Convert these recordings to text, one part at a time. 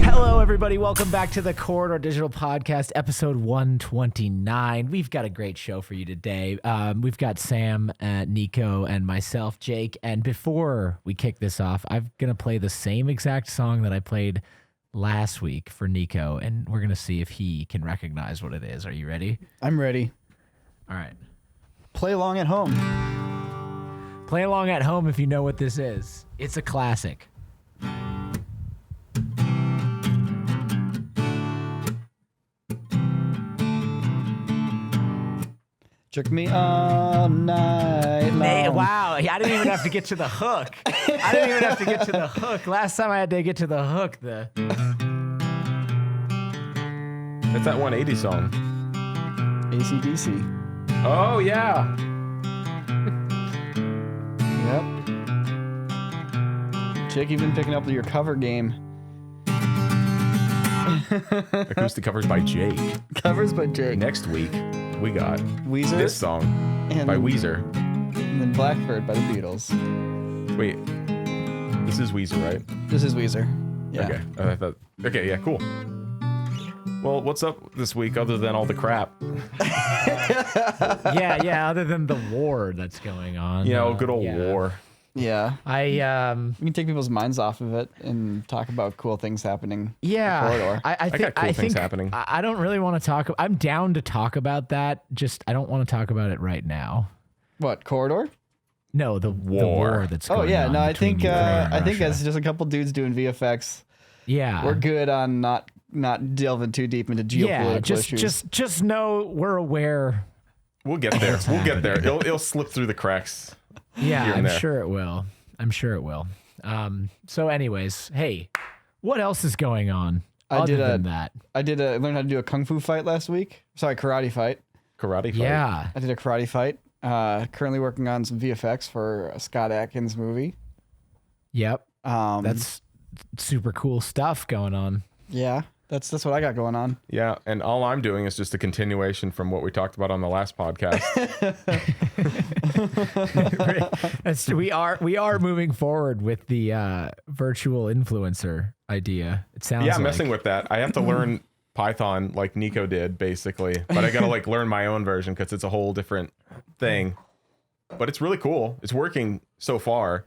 Hello, everybody. Welcome back to the Corridor Digital Podcast, episode 129. We've got a great show for you today. We've got Sam, Nico, and myself, Jake. And before we kick this off, I'm going to play the same exact song that I played last week for Nico, and we're going to see if he can recognize what it is. Are you ready? I'm ready. All right. Play along at home. Play along at home if you know what this is. It's a classic. Took me all night long. Wow, I didn't even have to get to the hook. Last time I had to get to the hook. It's that 180 song. AC/DC. Oh, yeah. Yep. Jake, you've been picking up your cover game. Acoustic covers by Jake. Covers by Jake. Next week, we got Weezer. this song by Weezer. And then Blackbird by the Beatles. Wait, this is Weezer, right? This is Weezer. Yeah. Okay. Okay, yeah, cool. Well, what's up this week other than all the crap? yeah, other than the war that's going on. You know, good old war. Yeah. We can take people's minds off of it and talk about cool things happening. Yeah. In the corridor. I got cool things happening. I don't really want to talk. I'm down to talk about that. Just I don't want to talk about it right now. What, corridor? No, the war that's going on. Oh yeah, no, I think Russia. as just a couple dudes doing VFX. Yeah. We're good on not delving too deep into geopolitical issues. Just know we're aware. We'll get there. It'll slip through the cracks. Yeah, I'm sure it will. So anyways, hey, what else is going on other than that? I learned how to do a kung fu fight last week. Sorry, karate fight. Yeah. I did a karate fight. Currently working on some VFX for a Scott Adkins movie. Yep. That's super cool stuff going on. Yeah. That's what I got going on. Yeah, and all I'm doing is just a continuation from what we talked about on the last podcast. we are moving forward with the virtual influencer idea. It sounds I'm messing with that. I have to learn Python like Nico did, basically, but I got to learn my own version because it's a whole different thing. But it's really cool. It's working so far.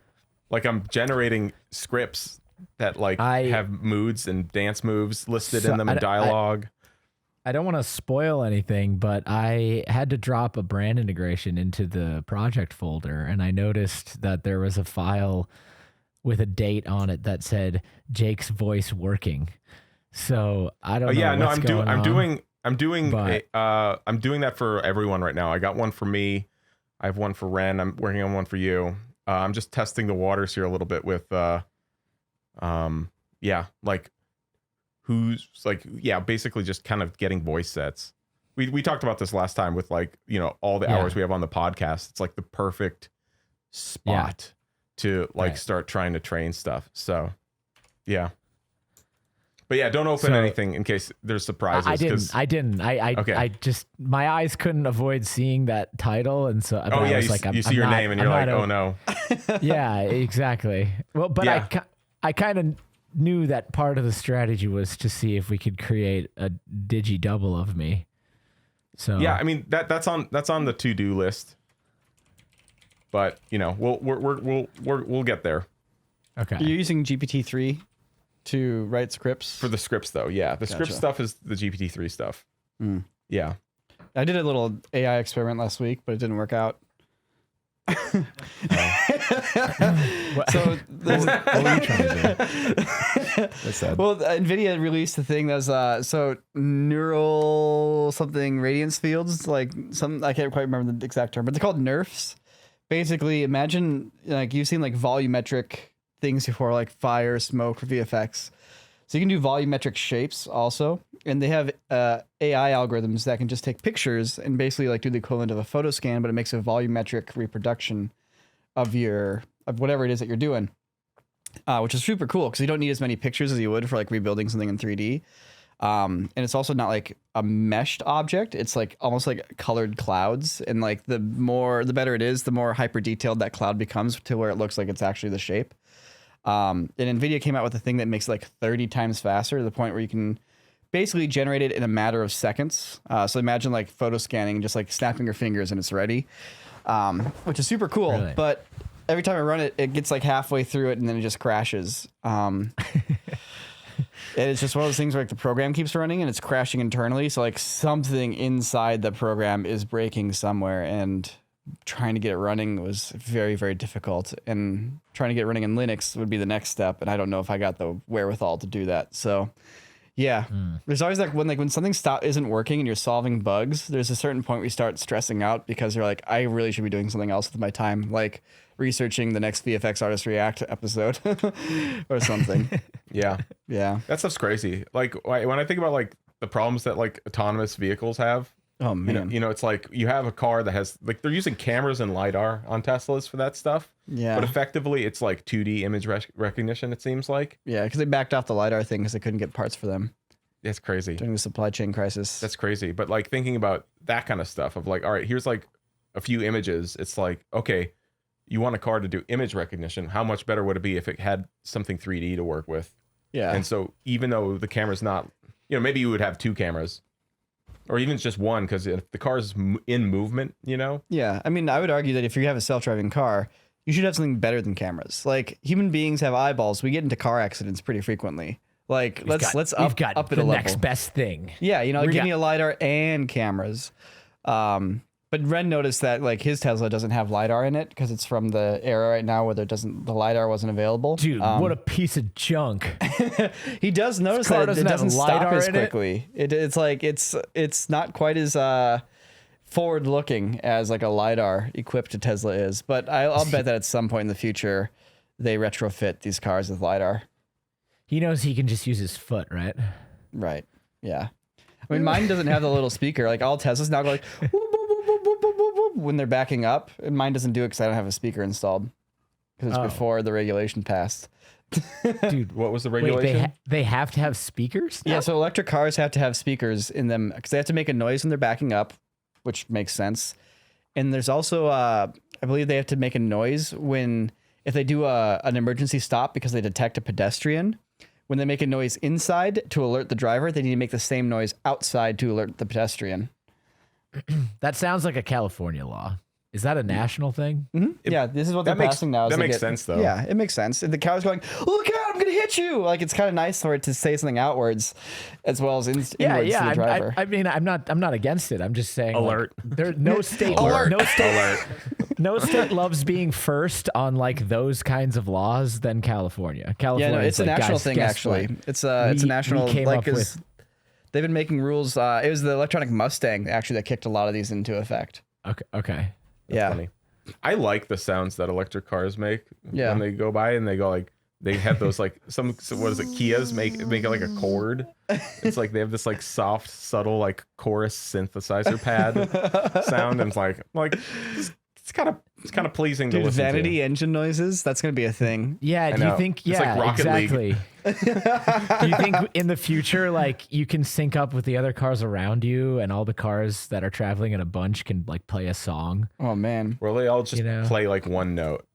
I'm generating scripts that have moods and dance moves listed in them and dialogue. I don't want to spoil anything, but I had to drop a brand integration into the project folder, and I noticed that there was a file with a date on it that said Jake's voice working. So I don't know. Yeah, no, I'm doing that for everyone right now. I got one for me. I have one for Ren. I'm working on one for you. I'm just testing the waters here a little bit with basically just kind of getting voice sets. We talked about this last time with all the hours we have on the podcast. It's the perfect spot to start trying to train stuff. So yeah. But yeah, don't open anything in case there's surprises. I didn't. I just, my eyes couldn't avoid seeing that title, and so. You see your name and you're like, oh no. Yeah, exactly. Well, but I kind of knew that part of the strategy was to see if we could create a digi double of me. So yeah, I mean that's on the to-do list. But we'll get there. Okay. You're using GPT-3 to write scripts? For the scripts though, yeah. The script stuff is the GPT-3 stuff. Yeah. I did a little AI experiment last week, but it didn't work out. So what were you trying to do? That's sad. Well, NVIDIA released the thing that's neural something radiance fields, I can't quite remember the exact term, but they're called NERFs. Basically, imagine you've seen volumetric things before, like fire, smoke for VFX. So you can do volumetric shapes also, and they have AI algorithms that can just take pictures and basically do the equivalent of a photo scan, but it makes a volumetric reproduction of whatever it is that you're doing, which is super cool because you don't need as many pictures as you would for rebuilding something in 3D. And it's also not a meshed object. It's almost like colored clouds, and the better it is, the more hyper detailed that cloud becomes to where it looks like it's actually the shape. And NVIDIA came out with a thing that makes it like 30 times faster to the point where you can basically generate it in a matter of seconds. So imagine like photo scanning, just like snapping your fingers and it's ready, which is super cool. Really? But every time I run it, it gets like halfway through it and then it just crashes. And it's just one of those things where like the program keeps running and it's crashing internally. So like something inside the program is breaking somewhere, and trying to get it running was very, very difficult. And trying to get it running in Linux would be the next step. And I don't know if I got the wherewithal to do that. So yeah, there's always when something isn't working and you're solving bugs, there's a certain point where you start stressing out because you're like, I really should be doing something else with my time, like researching the next VFX Artist React episode or something. Yeah. Yeah. That stuff's crazy. Like when I think about like the problems that like autonomous vehicles have, Oh man. you know, it's like you have a car that has like they're using cameras and LiDAR on Teslas for that stuff. Yeah. But effectively, it's like 2D image recognition, it seems like. Yeah, because they backed off the LiDAR thing because they couldn't get parts for them That's crazy. during the supply chain crisis. That's crazy. But like thinking about that kind of stuff of like, all right, here's like a few images. It's like, okay, you want a car to do image recognition. How much better would it be if it had something 3D to work with? Yeah. And so even though the camera's not, you know, maybe you would have two cameras or even just one, because if the car is in movement, you know? Yeah. I mean, I would argue that if you have a self-driving car, you should have something better than cameras. Like, human beings have eyeballs. We get into car accidents pretty frequently. Like, let's up it a the level. next best thing. Yeah, you know, give me a LiDAR and cameras. But Ren noticed that like his Tesla doesn't have LiDAR in it because it's from the era right now where the LiDAR wasn't available. Dude, what a piece of junk. He does notice car that it doesn't have doesn't stop LiDAR as in it? quickly. It's like it's not quite as forward looking as like a LiDAR equipped Tesla is. But I'll bet that at some point in the future they retrofit these cars with LiDAR. He knows he can just use his foot, right? Right. Yeah. I mean, mine doesn't have the little speaker. Like all Teslas now go like whoop, whoop, whoop, whoop, whoop, whoop, whoop, when they're backing up, and mine doesn't do it because I don't have a speaker installed because it's before the regulation passed. Dude, What was the wait, regulation? they have to have speakers? Yeah, so electric cars have to have speakers in them because they have to make a noise when they're backing up, which makes sense. And there's also, I believe they have to make a noise if they do an emergency stop because they detect a pedestrian. When they make a noise inside to alert the driver, they need to make the same noise outside to alert the pedestrian. That sounds like a California law. Is that a national thing? Yeah, this is what they're passing now. That makes sense, though. Yeah, it makes sense. And the car's going, look out, I'm going to hit you. Like, it's kind of nice for it to say something outwards as well as inwards to the driver. I mean, I'm not against it. I'm just saying, Alert. Like, there no state, Alert. no state loves being first on like those kinds of laws than California. California, Yeah, no, it's a like, national guys, thing guess actually. what? It's a national we came like up with. they've been making rules. It was the electronic Mustang actually that kicked a lot of these into effect. Okay. Yeah. Funny. I like the sounds that electric cars make Yeah. when they go by, and they go like they have those like what is it, Kias make it like a chord. It's like they have this like soft, subtle like chorus synthesizer pad sound, and it's like it's kind of pleasing to Dude, listen vanity to. engine noises, that's going to be a thing. Yeah, do know. you think? It's Yeah, like Rocket League. exactly. Do you think in the future, like you can sync up with the other cars around you, and all the cars that are traveling in a bunch can like play a song? Oh man. Where they all just You know? play like one note,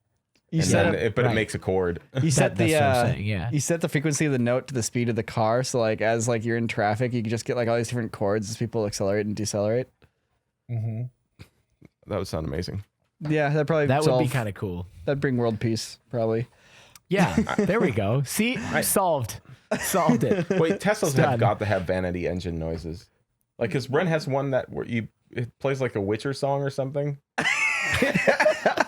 You and set then it, it right. makes a chord. you set That's the what I'm saying, yeah. you set the frequency of the note to the speed of the car, so like as like you're in traffic, you can just get like all these different chords as people accelerate and decelerate. That would sound amazing. Yeah, that probably That would be kind of cool. that'd bring world peace probably. Yeah, there we go. See, solved it. Wait, Teslas Done. have got to have vanity engine noises. Like, because Ren has one that where it plays like a Witcher song or something.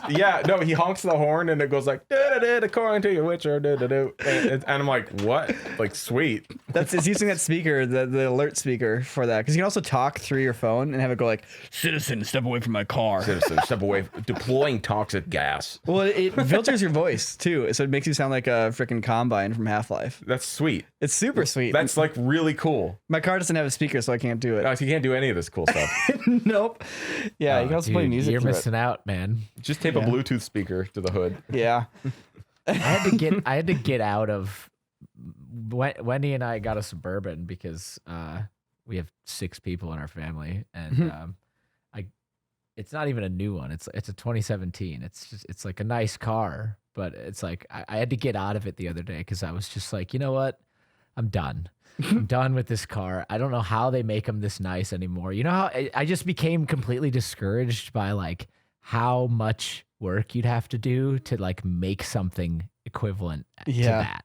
Yeah, no, he honks the horn and it goes like da-da-da, according to your Witcher, da-da-da. And I'm like, what? Like, sweet. It's using that speaker, the alert speaker for that, because you can also talk through your phone and have it go like, "Citizen, step away from my car." Citizen, step away. Deploying toxic gas. Well, it filters your voice too, so it makes you sound like a freaking Combine from Half-Life. That's sweet. It's super sweet. That's like really cool. My car doesn't have a speaker, so I can't do it. You can't do any of this cool stuff. Nope. Yeah, you can also play Dude, music. you're through it. missing out, man. Just tape a Bluetooth speaker to the hood. Yeah. I had to get out of. Wendy and I got a Suburban because we have 6 people in our family, and it's not even a new one. It's a 2017. It's like a nice car, but it's like I had to get out of it the other day because I was just like, you know what? I'm done. I'm done with this car. I don't know how they make them this nice anymore. You know how I just became completely discouraged by like how much work you'd have to do to like make something equivalent to that.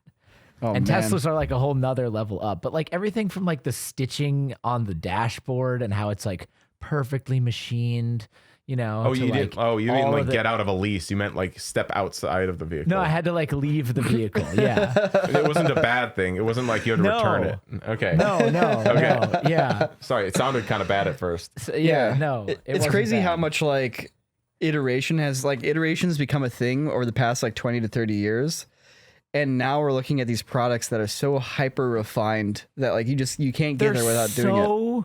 Oh, and man. Teslas are like a whole nother level up, but like everything from like the stitching on the dashboard and how it's like perfectly machined, you know. Oh, to, you like, didn't. Oh, you didn't all like of the- get out of a lease. You meant like step outside of the vehicle. No, I had to like leave the vehicle. Yeah. It wasn't a bad thing. It wasn't like you had to return it. Okay. No. Okay. No. Yeah. Sorry, it sounded kind of bad at first. So, yeah. No. It's wasn't crazy bad. how much like iterations become a thing over the past like 20 to 30 years. And now we're looking at these products that are so hyper refined that like you can't get there without doing it.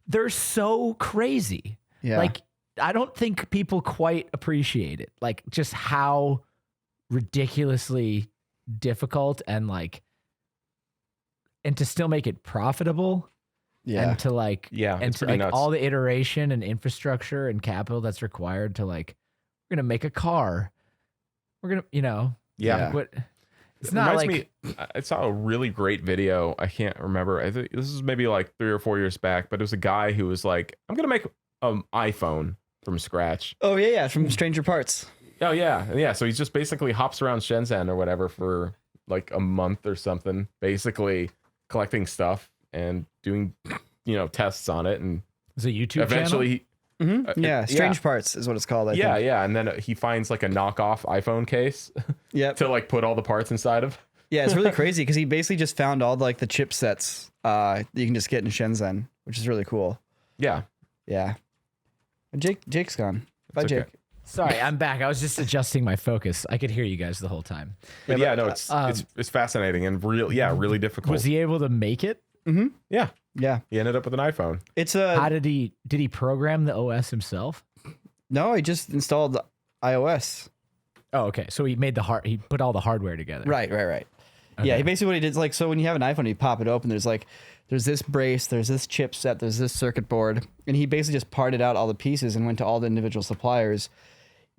They're so crazy. Yeah. Like I don't think people quite appreciate it. Like just how ridiculously difficult and to still make it profitable. Yeah. And to like, Yeah, and it's to pretty like nuts. all the iteration and infrastructure and capital that's required to like, we're going to make a car. We're going to, you know, Yeah. but it's It not reminds like, me, I saw a really great video. I can't remember. I think this is maybe like 3 or 4 years back, but it was a guy who was like, I'm going to make an iPhone from scratch. Oh yeah, from Stranger Parts. Oh, yeah. Yeah. So he just basically hops around Shenzhen or whatever for like a month or something, basically collecting stuff and doing, you know, tests on it. And it's a YouTube eventually, Yeah, Strange Parts is what it's called. I yeah. think. And then he finds like a knockoff iPhone case Yep. to like put all the parts inside of. Yeah, it's really crazy because he basically just found all like the chipsets that you can just get in Shenzhen, which is really cool. Yeah. Yeah. Jake's gone. Bye, It's okay. Jake. Sorry, I'm back. I was just adjusting my focus. I could hear you guys the whole time. But Yeah, yeah, but, no, it's fascinating and really difficult. Was he able to make it? Yeah. Yeah. He ended up with an iPhone. It's a How did he program the OS himself? no. He just installed iOS. Oh, okay. So he made he put all the hardware together. Right. Yeah. Okay. Basically, what he did is like, so when you have an iPhone, you pop it open. There's this brace, there's this chipset, there's this circuit board, and he basically just parted out all the pieces and went to all the individual suppliers,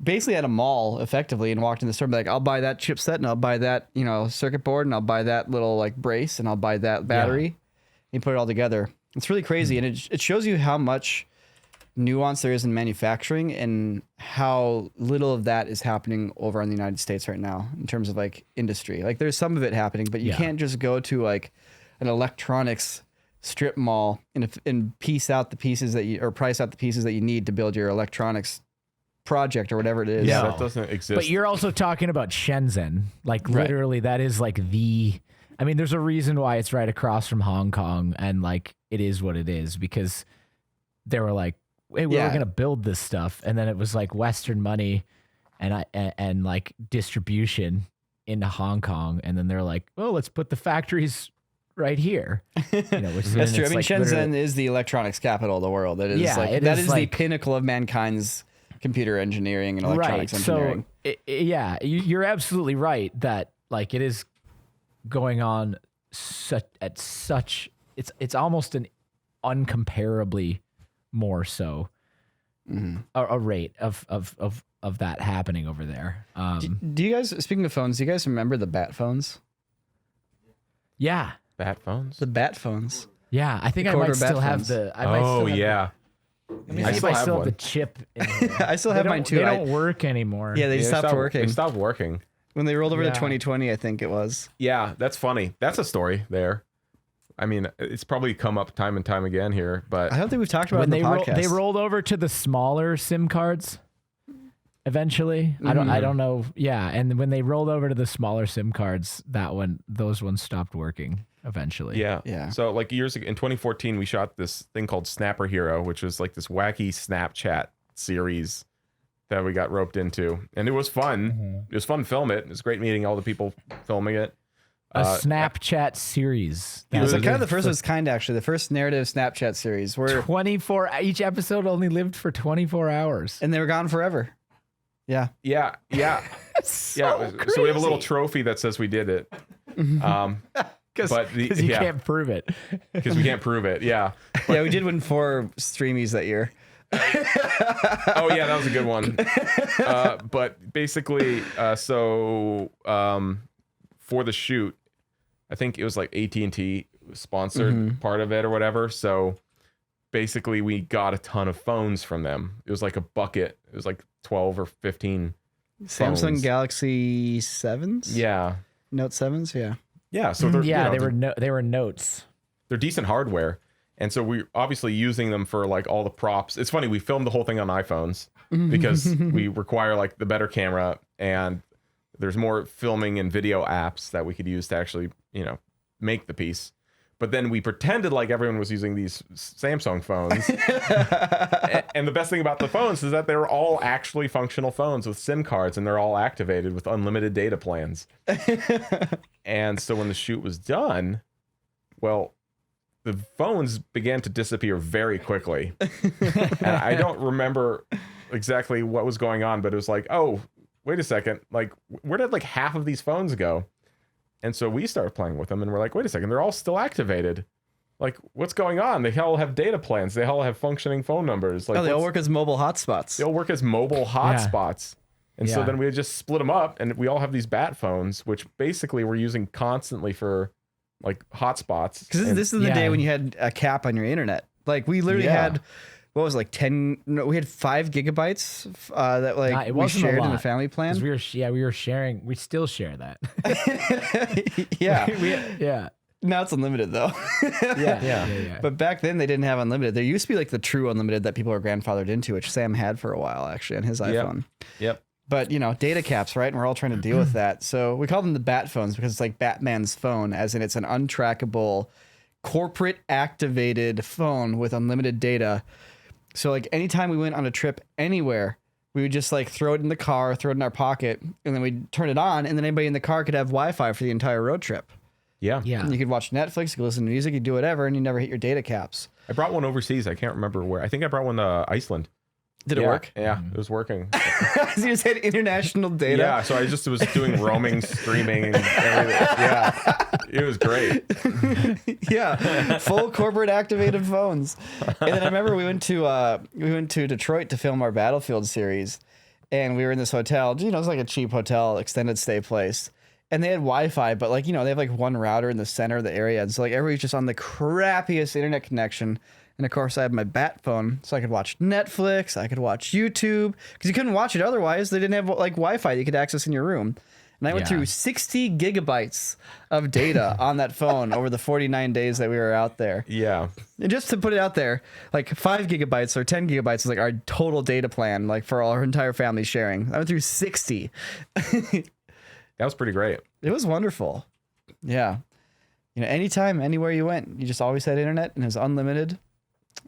basically at a mall, effectively, and walked in the store and be like, I'll buy that chipset, and I'll buy that, you know, circuit board, and I'll buy that little like brace, and I'll buy that battery. He put it all together. It's really crazy, and it shows you how much nuance there is in manufacturing and how little of that is happening over in the United States right now in terms of like industry. Like there's some of it happening, but you can't just go to like an electronics strip mall and piece out the pieces price out the pieces that you need to build your electronics project or whatever it is. Yeah, No. that doesn't exist. But you're also talking about Shenzhen. Like literally that is like I mean, there's a reason why it's right across from Hong Kong and like it is what it is because they were like, hey, we're going to build this stuff. And then it was like Western money and like distribution into Hong Kong. And then they're like, oh, let's put the factories right here. You know, which That's true. I it's mean, like Shenzhen literally- is the electronics capital of the world. It is Yeah, like it that is is the like- pinnacle of mankind's computer engineering and electronics engineering. So, you're absolutely right that like it is going on it's almost an uncomparably more so a rate of that happening over there. Do you guys, speaking of phones, do you guys remember the Batphones? Yeah. Batphones? The Batphones. Yeah, I think The I might Corridor still have Batphones. the. I might still Oh, have yeah. Let me I see still if I have still have one. the chip. In here. I still have They mine don't- too. They don't work anymore. Yeah, they They stopped working. They stopped working. When they rolled over to Yeah. 2020, I think it was. Yeah, that's funny. That's a story there. I mean, it's probably come up time and time again here, but I don't think we've talked about when it in the podcast. they rolled over to the smaller SIM cards. Eventually, I don't know. Yeah, and when they rolled over to the smaller SIM cards, those ones stopped working. Eventually, Yeah. So like years ago, in 2014, we shot this thing called Snapper Hero, which was like this wacky Snapchat series that we got roped into, and it was fun. It was fun to film it. It was great meeting all the people filming it. a Snapchat series. It was Yeah, like kind of the first of its kind, actually. The first narrative Snapchat series where, 24. Each episode only lived for 24 hours. and they were gone forever. Yeah. Yeah. So we have a little trophy that says we did it. Because But you can't prove it. because we can't prove it. Yeah. Yeah, we did win 4 streamies that year. Oh yeah, that was a good one. But basically, for the shoot, I think it was like AT&T sponsored part of it or whatever. So basically, we got a ton of phones from them. It was like a bucket. It was like 12 or 15 Samsung phones. Galaxy 7s? Yeah. Note 7s, yeah. Yeah, so they're, they were notes. they're decent hardware. And so we're obviously using them for like all the props. It's funny, we filmed the whole thing on iPhones because we require like the better camera, and there's more filming and video apps that we could use to actually, make the piece. But then we pretended like everyone was using these Samsung phones. And the best thing about the phones is that they were all actually functional phones with SIM cards, and they're all activated with unlimited data plans. And so when the shoot was done, well, the phones began to disappear very quickly. And I don't remember exactly what was going on, but it was like, oh, wait a second. Like, where did like half of these phones go? And so we started playing with them, and we're like, wait a second, they're all still activated. Like, what's going on? They all have data plans. They all have functioning phone numbers. Like, they all work as mobile hotspots. They all work as mobile hotspots. And so then we just split them up, and we all have these bat phones, which basically we're using constantly for like hotspots. Because this is the day when you had a cap on your internet. Like, we literally had, what was it, like 10? No, we had 5 gigabytes that like we shared in the family plan. We were sharing. We still share that. Yeah. Now it's unlimited though. Yeah. But back then they didn't have unlimited. There used to be like the true unlimited that people are grandfathered into, which Sam had for a while actually on his iPhone. Yep. But data caps, right? And we're all trying to deal with that. So we call them the Batphones because it's like Batman's phone, as in it's an untrackable, corporate activated phone with unlimited data. So like anytime we went on a trip anywhere, we would just like throw it in the car, throw it in our pocket, and then we'd turn it on, and then anybody in the car could have Wi-Fi for the entire road trip. Yeah. And you could watch Netflix, you could listen to music, you could do whatever, and you never hit your data caps. I brought one overseas. I can't remember where. I think I brought one to Iceland. Did it work? Yeah, it was working. So you just had international data? Yeah, so I just was doing roaming, streaming, and everything. Yeah, it was great. Yeah, full corporate activated phones. And then I remember we went to Detroit to film our Battlefield series, and we were in this hotel. It was like a cheap hotel, extended stay place. And they had Wi-Fi, but they have like one router in the center of the area. And so like everybody's just on the crappiest internet connection. And of course I had my bat phone, so I could watch Netflix, I could watch YouTube, because you couldn't watch it otherwise. They didn't have like Wi-Fi you could access in your room. And I went through 60 gigabytes of data on that phone over the 49 days that we were out there. Yeah. And just to put it out there, like 5 gigabytes or 10 gigabytes is like our total data plan, like for our entire family sharing. I went through 60. That was pretty great. It was wonderful. Yeah. Anytime, anywhere you went, you just always had internet, and it was unlimited.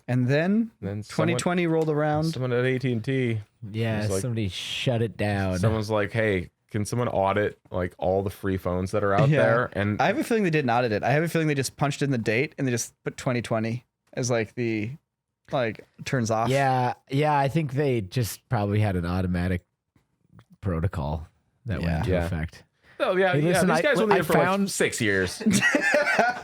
And then 2020 rolled around. Someone at AT&T. Yeah, somebody shut it down. Someone's like, hey, can someone audit like all the free phones that are out there? And I have a feeling they didn't audit it. I have a feeling they just punched in the date and they just put 2020 as like the turns off. Yeah, I think they just probably had an automatic protocol that went into effect. Oh yeah, Hey, listen, these guys were there for like 6 years.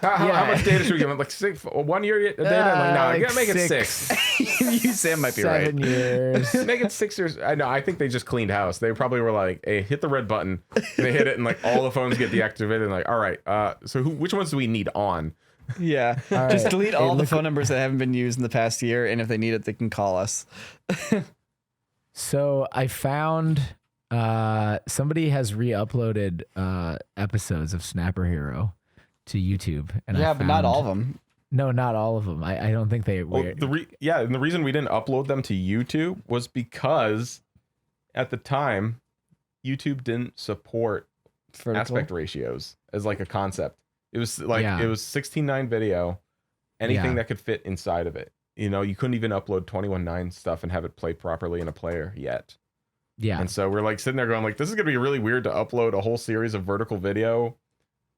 How much data should we give them? Like 1 year data? No, you gotta make it 6. You, Sam, might be 7 right. years. Make it 6 years. I know. I think they just cleaned house. They probably were like, "Hey, hit the red button." And they hit it, and like all the phones get deactivated. And like, all right. So which ones do we need on? Yeah, just delete all the phone numbers that haven't been used in the past year, and if they need it, they can call us. So I found somebody has re-uploaded episodes of Snapper Hero to YouTube, and but not all of them. No, not all of them. I don't think they. Well, and the reason we didn't upload them to YouTube was because at the time YouTube didn't support aspect ratios as like a concept. It was like it was 16:9 video, anything that could fit inside of it. You couldn't even upload 21:9 stuff and have it play properly in a player yet. Yeah. And so we're like sitting there going like, this is gonna be really weird to upload a whole series of vertical video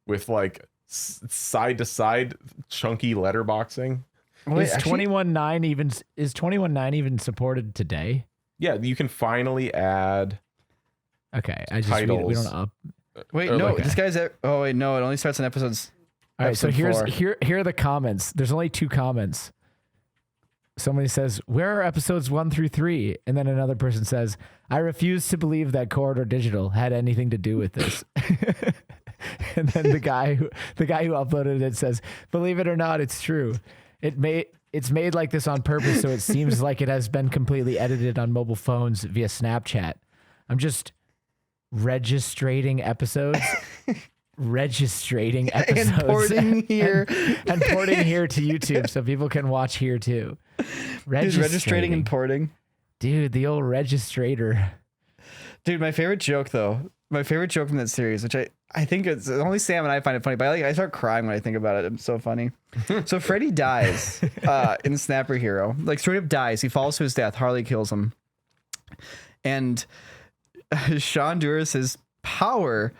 with like side to side chunky letterboxing. Is 21:9 even supported today? Yeah, you can finally add. Okay, titles. we don't up. Wait, no, this guy's at. Oh wait, no, it only starts on episodes. All right, so here are the comments. There's only 2 comments. somebody says, where are episodes 1 through 3? And then another person says, I refuse to believe that Corridor Digital had anything to do with this. And then the guy who uploaded it says, believe it or not, it's true. It's made like this on purpose, so it seems like it has been completely edited on mobile phones via Snapchat. I'm just registrating episodes. And porting here. And porting here to YouTube so people can watch here too. Registrating and porting. Dude, the old registrator. Dude, my favorite joke from that series, which I think it's only Sam and I find it funny, but I start crying when I think about it. It's so funny. So Freddy dies in Snapper Hero. Like straight up dies. He falls to his death. Harley kills him. And Sean Duris's power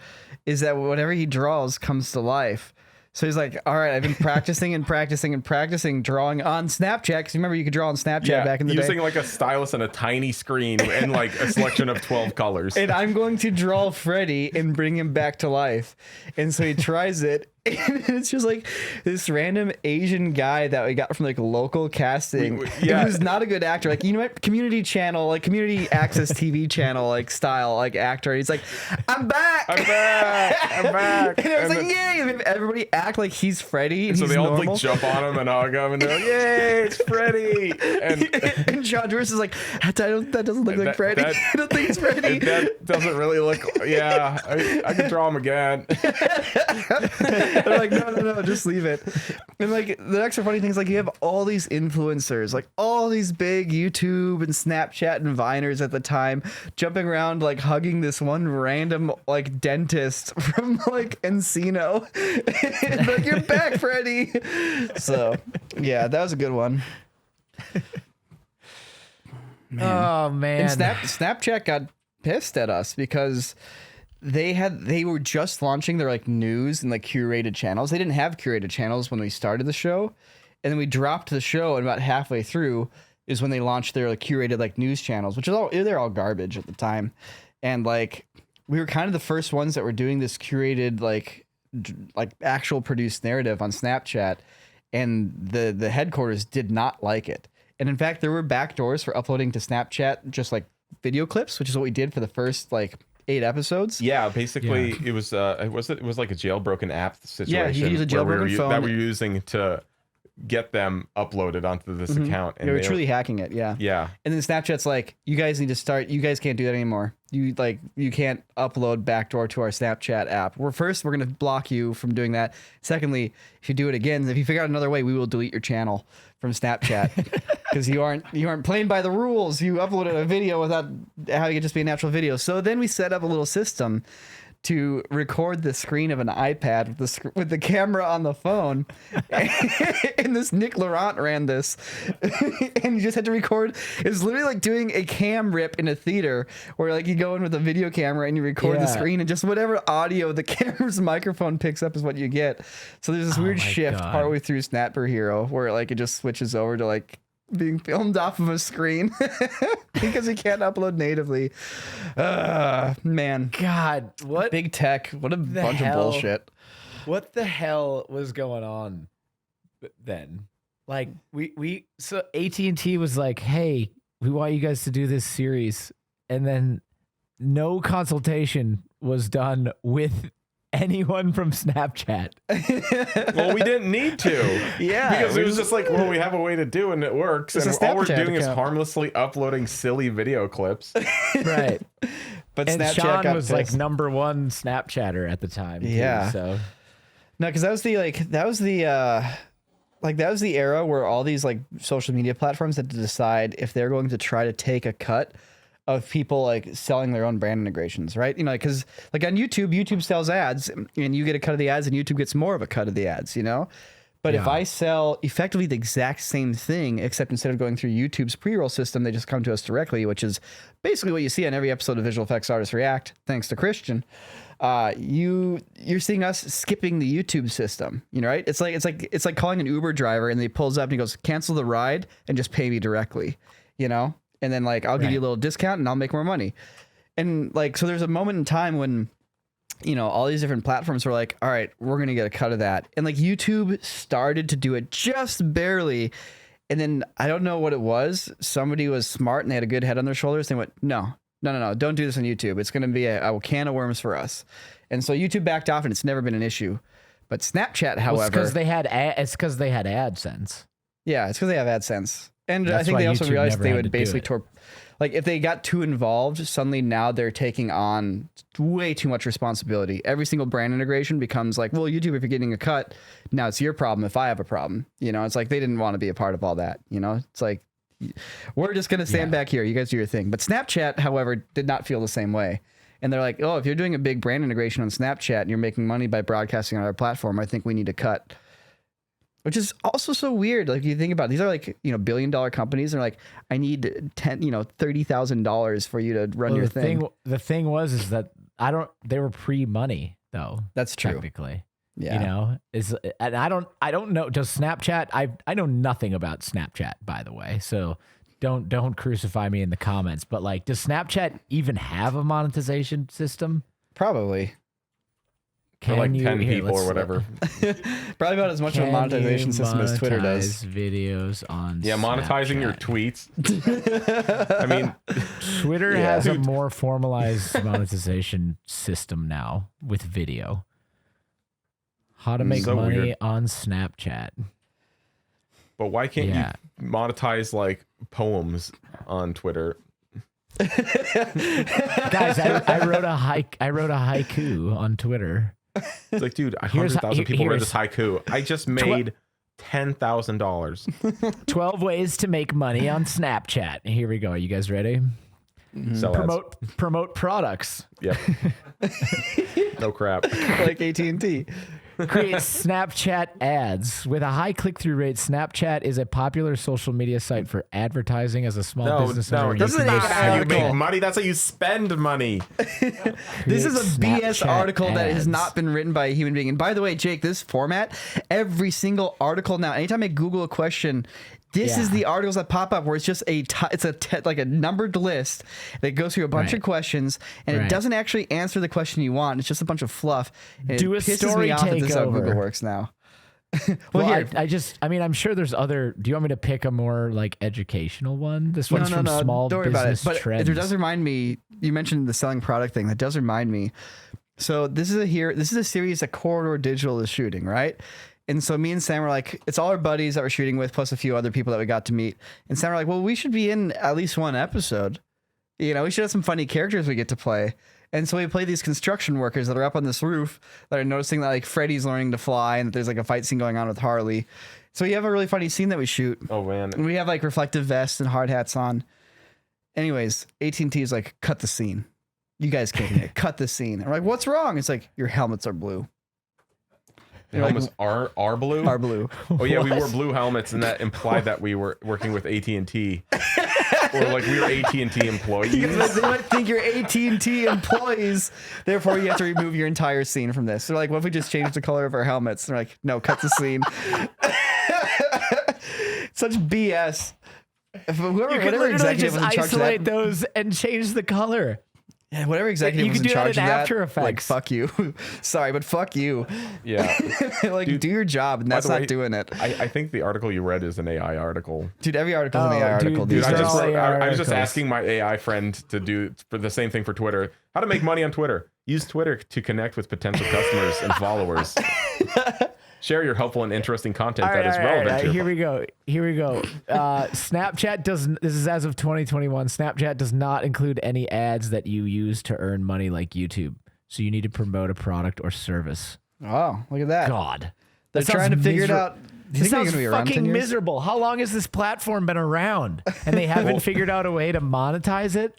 is that whatever he draws comes to life. So he's like, all right, I've been practicing drawing on Snapchat. Because remember, you could draw on Snapchat back in the day. Using like a stylus and a tiny screen and like a selection of 12 colors. And I'm going to draw Freddy and bring him back to life. And so he tries it. And it's just like this random Asian guy that we got from like local casting. Who's not a good actor. Like, you know what? Community channel, like community access TV channel, like style, like actor. And he's like, I'm back. I'm back. And I was like, yay. And everybody act like he's Freddy. And so he's they all normal. like jump on him and hug him and they're like, yay, it's Freddy. And Sean Duris is like, that doesn't look like Freddy. I don't think it's Freddy. That doesn't really look, I could draw him again. They're like, no, just leave it. And like the extra funny thing is like you have all these influencers, like all these big YouTube and Snapchat and Viners at the time jumping around like hugging this one random like dentist from like Encino. And like, you're back, Freddy. So yeah, that was a good one. Man. Oh man. And Snapchat got pissed at us because they were just launching their like news and like curated channels. They didn't have curated channels when we started the show, and then we dropped the show, and about halfway through is when they launched their like curated like news channels, which is they're all garbage at the time. And like we were kind of the first ones that were doing this curated like actual produced narrative on Snapchat, and the headquarters did not like it. And in fact, there were backdoors for uploading to Snapchat just like video clips, which is what we did for the first like 8 episodes. Yeah, basically it was like a jailbroken app situation. Yeah, you use a jailbroken phone that we're using to get them uploaded onto this account. And they were truly hacking it. Yeah. Yeah. And then Snapchat's like, you guys need to start. You guys can't do that anymore. You can't upload backdoor to our Snapchat app. We're going to block you from doing that. Secondly, if you do it again, if you figure out another way, we will delete your channel from Snapchat because you aren't playing by the rules. You uploaded a video without having it just be a natural video. So then we set up a little system to record the screen of an iPad with the camera on the phone. And this Nick Laurent ran this. And you just had to record. It's literally like doing a cam rip in a theater where like you go in with a video camera and you record the screen, and just whatever audio the camera's microphone picks up is what you get. So there's this weird shift partway through Snapper Hero where like it just switches over to like being filmed off of a screen because you can't upload natively. Man. God, what big tech. What a bunch of bullshit. What the hell was going on then? Like so AT&T was like, hey, we want you guys to do this series. And then no consultation was done with anyone from Snapchat. Well, we didn't need to. Yeah. Because it was just like, well, we have a way to do it and it works. And all we're doing is harmlessly uploading silly video clips. Right. But and Snapchat Sean was like #1 Snapchatter at the time. Yeah. Too, so no, because that was the era where all these like social media platforms had to decide if they're going to try to take a cut of people like selling their own brand integrations, right? You know, because like on YouTube sells ads and you get a cut of the ads and YouTube gets more of a cut of the ads, you know? But if I sell effectively the exact same thing, except instead of going through YouTube's pre-roll system, they just come to us directly, which is basically what you see on every episode of Visual Effects Artists React, thanks to Christian. You're seeing us skipping the YouTube system, you know, right? It's like calling an Uber driver and he pulls up and he goes, cancel the ride and just pay me directly, you know? And then like, I'll give you a little discount and I'll make more money. And like, so there's a moment in time when, you know, all these different platforms were like, all right, we're going to get a cut of that. And like YouTube started to do it just barely. And then I don't know what it was. Somebody was smart and they had a good head on their shoulders. They went, no, don't do this on YouTube. It's going to be a can of worms for us. And so YouTube backed off, and it's never been an issue. But Snapchat, however, it's because they had AdSense. Yeah, it's because they have AdSense. And That's I think why they also YouTube realized never they had would to do basically it. like if they got too involved, suddenly now they're taking on way too much responsibility. Every single brand integration becomes like, well, YouTube, if you're getting a cut, now it's your problem if I have a problem. You know, it's like they didn't want to be a part of all that. You know, it's like we're just going to stand back here. You guys do your thing. But Snapchat, however, did not feel the same way. And they're like, oh, if you're doing a big brand integration on Snapchat and you're making money by broadcasting on our platform, I think we need to cut. Which is also so weird. Like you think about it, these are like, $1 billion companies. They're like, I need $30,000 for you to run your thing. The thing was that they were pre-money though. That's true. Technically. Yeah. And I don't know. Does Snapchat? I know nothing about Snapchat, by the way. So don't crucify me in the comments. But like, does Snapchat even have a monetization system? Probably. For like 10 people or whatever. Probably about as much of a monetization system as Twitter does. Videos on monetizing Snapchat. your tweets. I mean, Twitter has a more formalized monetization system now with video. How to make money weird. on Snapchat. But why can't you monetize like poems on Twitter? Guys, I wrote a haiku on Twitter. It's like, dude, 100,000 people read this haiku. I just made $10,000. 12 ways to make money on Snapchat. Here we go. Are you guys ready? Promote products. Yep. No crap. Like AT&T. Create Snapchat ads. With a high click-through rate, Snapchat is a popular social media site for advertising as a small business owner. That's not how you make money. That's how you spend money. This is a BS Snapchat article that has ads. not been written by a human being. And by the way, Jake, this format, every single article now, anytime I Google a question, this is the articles that pop up where it's just like a numbered list that goes through a bunch of questions, and it doesn't actually answer the question you want. It's just a bunch of fluff. And Do it a pisses story me off that this is how takeover. Google works now. Well, here, I'm sure there's other. Do you want me to pick a more like educational one? This one's from Small don't worry about it. Business But Trends. it does remind me. You mentioned the selling product thing. That does remind me. So this is a series that Corridor Digital is shooting, right? And so me and Sam were like, it's all our buddies that we're shooting with, plus a few other people that we got to meet. And Sam were like, well, we should be in at least one episode. We should have some funny characters we get to play. And so we play these construction workers that are up on this roof that are noticing that like Freddy's learning to fly and that there's like a fight scene going on with Harley. So we have a really funny scene that we shoot. Oh man. And we have like reflective vests and hard hats on. Anyways, AT&T is like, cut the scene. You guys can't cut the scene. And we're like, what's wrong? It's like, your helmets are blue. The helmets are blue? Are blue. Oh yeah, we wore blue helmets, and that implied that we were working with AT&T. Or like we were AT&T employees. They might think you're AT&T employees. Therefore, you have to remove your entire scene from this. They're like, what if we just change the color of our helmets? They're like, no, cut the scene. Such BS. Whatever executive was in charge of isolate that, those and change the color. yeah, whatever executive You was can in do that charge in of that, After like, Effects. fuck you. Sorry, but fuck you. Yeah. Like, Dude, do your job, and that's by the not way, doing it. I think the article you read is an AI article. Dude, every article is an AI dude, article. dude, these Dude, days. I was just articles. asking my AI friend to do for the same thing for Twitter. How to make money on Twitter. Use Twitter to connect with potential customers and followers. Share your helpful and interesting content that is relevant to your Here we go. Snapchat doesn't. This is as of 2021. Snapchat does not include any ads that you use to earn money like YouTube. So you need to promote a product or service. Oh, look at that. God, They're that trying to sounds figure it out. Do you This think they're sounds gonna be around 10 fucking years? miserable. How long has this platform been around? And they haven't figured out a way to monetize it?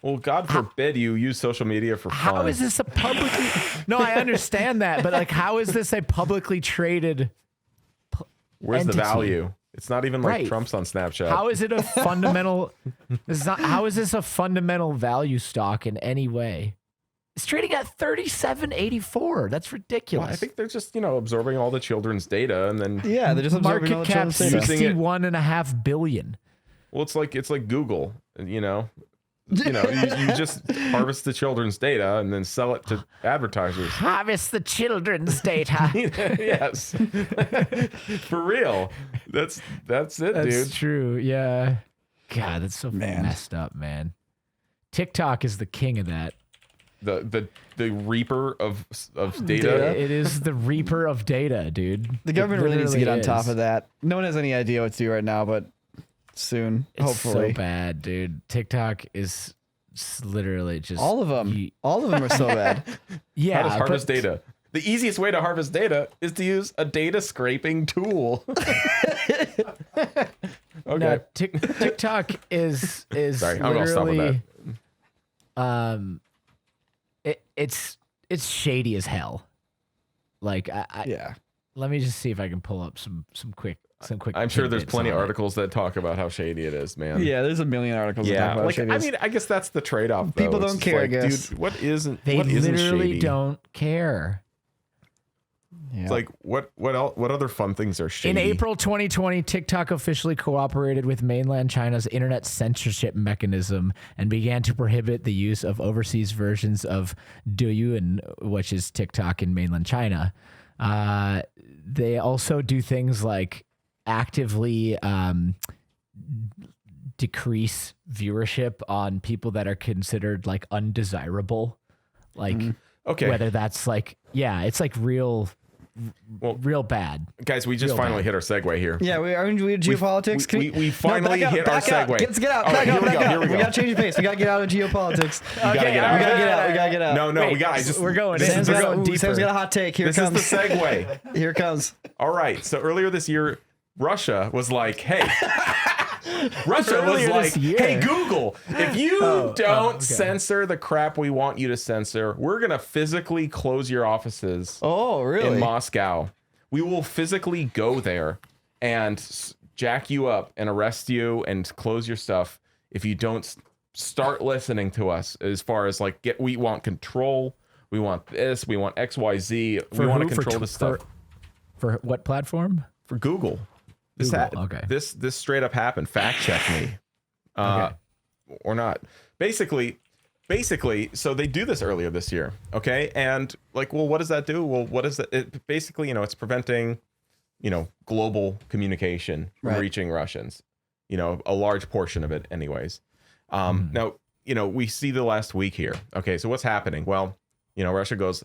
Well, God forbid you use social media for fun. How is this a publicly? No, I understand that, but like, how is this a publicly traded? Where's the entity? value? It's not even like Right. Trump's on Snapchat. How is it a fundamental? How is this a fundamental value stock in any way? It's trading at 37.84. That's ridiculous. Well, I think they're just, absorbing all the children's data and then Yeah, they're just absorbing all market the cap children's data. Using it- $61.5 billion. well, it's like Google, you just harvest the children's data and then sell it to advertisers. Harvest the children's data. Yes. For real. That's it, That's dude. true. Yeah. God, that's so Man. messed up, man. TikTok is the king of that. The reaper of data. It is the reaper of data, dude. The government really needs to get on top of that. No one has any idea what to do right now, but soon, It's hopefully. so bad, dude. TikTok is literally just All of them. All of them are so bad. Yeah, How to harvest but- data. The easiest way to harvest data is to use a data scraping tool. Okay. No, TikTok is Sorry, I'm gonna stop with literally, it's shady as hell. Like Yeah. let me just see if I can pull up some quick. I'm sure there's tidbits plenty on of it. articles that talk about how shady it is, man. Yeah, there's a million articles. that talk Yeah, about like shady I is. mean, I guess that's the trade-off. Though. People It's don't just care, I like, guess. dude, what isn't? They what isn't literally shady? don't care. Yeah. It's like what other fun things are shady? In April 2020, TikTok officially cooperated with mainland China's internet censorship mechanism and began to prohibit the use of overseas versions of Douyin, which is TikTok in mainland China. They also do things like actively decrease viewership on people that are considered like undesirable. Like Okay, whether that's like, yeah, it's like real bad. guys, we just real finally bad. hit our segue here. Yeah, we geopolitics. Can we finally back out, hit our back out. segue. Let's get out. All right, Back here out. we Back go. out. Here we We go. gotta change the pace. We gotta get out of geopolitics. We gotta get out. We gotta get out. We gotta get out. No, we got. I just We're going. This, Sam's is, got, this, Sam's got a hot take. Here it this is comes. the segue. Here it comes. All right. So earlier this year, Russia was like, "Hey." Russia was Earlier like, this year. "Hey Google, if you don't okay. censor the crap we want you to censor, we're gonna physically close your offices Oh, really? in Moscow. We will physically go there and jack you up and arrest you and close your stuff if you don't start listening to us. As far as like, we want control. We want this. We want X, Y, Z. We want to control this stuff For what platform? for Google. This Google, okay. This straight up happened. Fact check me, Okay. or not. Basically, so they do this earlier this year, okay? And like, well, what does that do? Well, what is it? It basically, it's preventing, global communication from Right. reaching Russians. A large portion of it, anyways. Now, we see the last week here. Okay, so what's happening? Well, Russia goes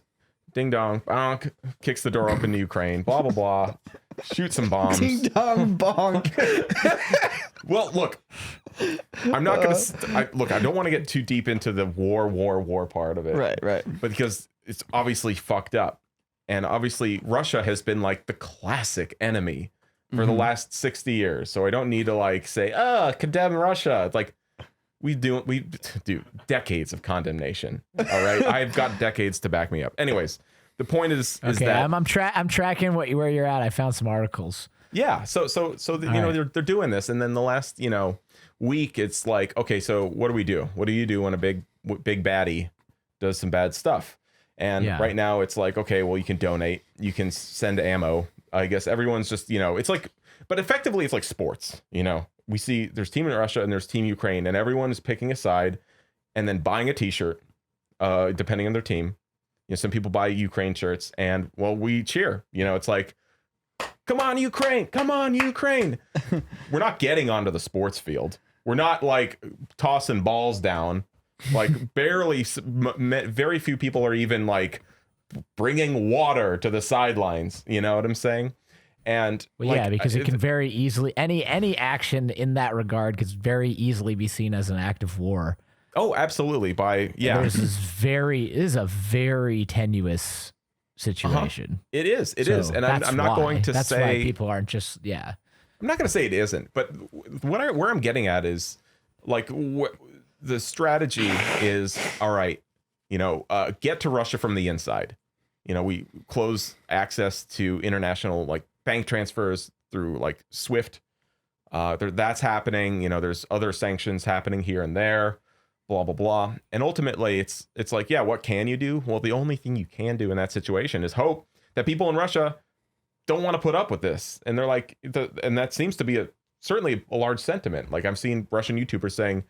ding dong, bonk, kicks the door open to Ukraine, blah blah blah, shoot some bombs. Ding dong bonk. Well, look, I'm not gonna I don't want to get too deep into the war part of it, Right. but because it's obviously fucked up, and obviously Russia has been like the classic enemy for the last 60 years. So I don't need to like say, condemn Russia. It's like we do decades of condemnation. All right, I've got decades to back me up. Anyways, the point is Okay, that I'm tracking where you're at. I found some articles. yeah, so they're doing this, and then the last week it's like, okay, so what do we do? What do you do when a big baddie does some bad stuff? And Yeah. right now it's like, okay, well, you can donate, you can send ammo. I guess everyone's just it's like, but effectively it's like sports. We see there's team in Russia and there's team Ukraine, and everyone is picking a side and then buying a T-shirt, depending on their team. Some people buy Ukraine shirts, and well, we cheer. It's like, come on, Ukraine! Come on, Ukraine! We're not getting onto the sports field. We're not like tossing balls down. Like barely, very few people are even like bringing water to the sidelines. You know what I'm saying? And Well, like, yeah, because it can very easily any action in that regard could very easily be seen as an act of war. Oh, absolutely. This is a very tenuous situation. It is. It is. And I'm not going to that's say why people aren't just I'm not going to say it isn't, but where I'm getting at is like the strategy is, all right, get to Russia from the inside. We close access to international like bank transfers through like SWIFT. That's happening. There's other sanctions happening here and there, blah, blah, blah. And ultimately it's like, yeah, what can you do? Well, the only thing you can do in that situation is hope that people in Russia don't want to put up with this. And they're like, and that seems to be certainly a large sentiment. Like I've seen Russian YouTubers saying,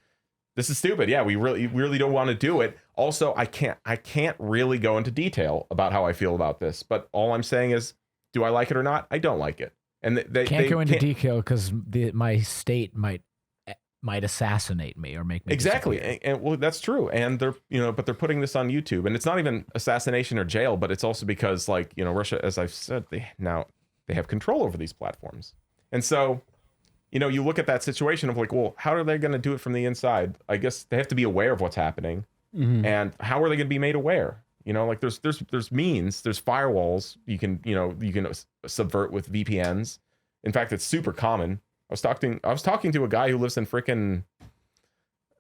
this is stupid. Yeah, we really don't want to do it. Also, I can't really go into detail about how I feel about this. But all I'm saying is, do I like it or not? I don't like it. and they can't go into can't, detail because my state might assassinate me or make me exactly. disappear. And well, that's true. And they're, but they're putting this on YouTube, and it's not even assassination or jail, but it's also because like, Russia, as I've said, they have control over these platforms. And so, you look at that situation of like, well, how are they going to do it from the inside? I guess they have to be aware of what's happening. And how are they going to be made aware? Like there's means, there's firewalls you can subvert with VPNs. In fact, it's super common. I was talking to a guy who lives in frickin',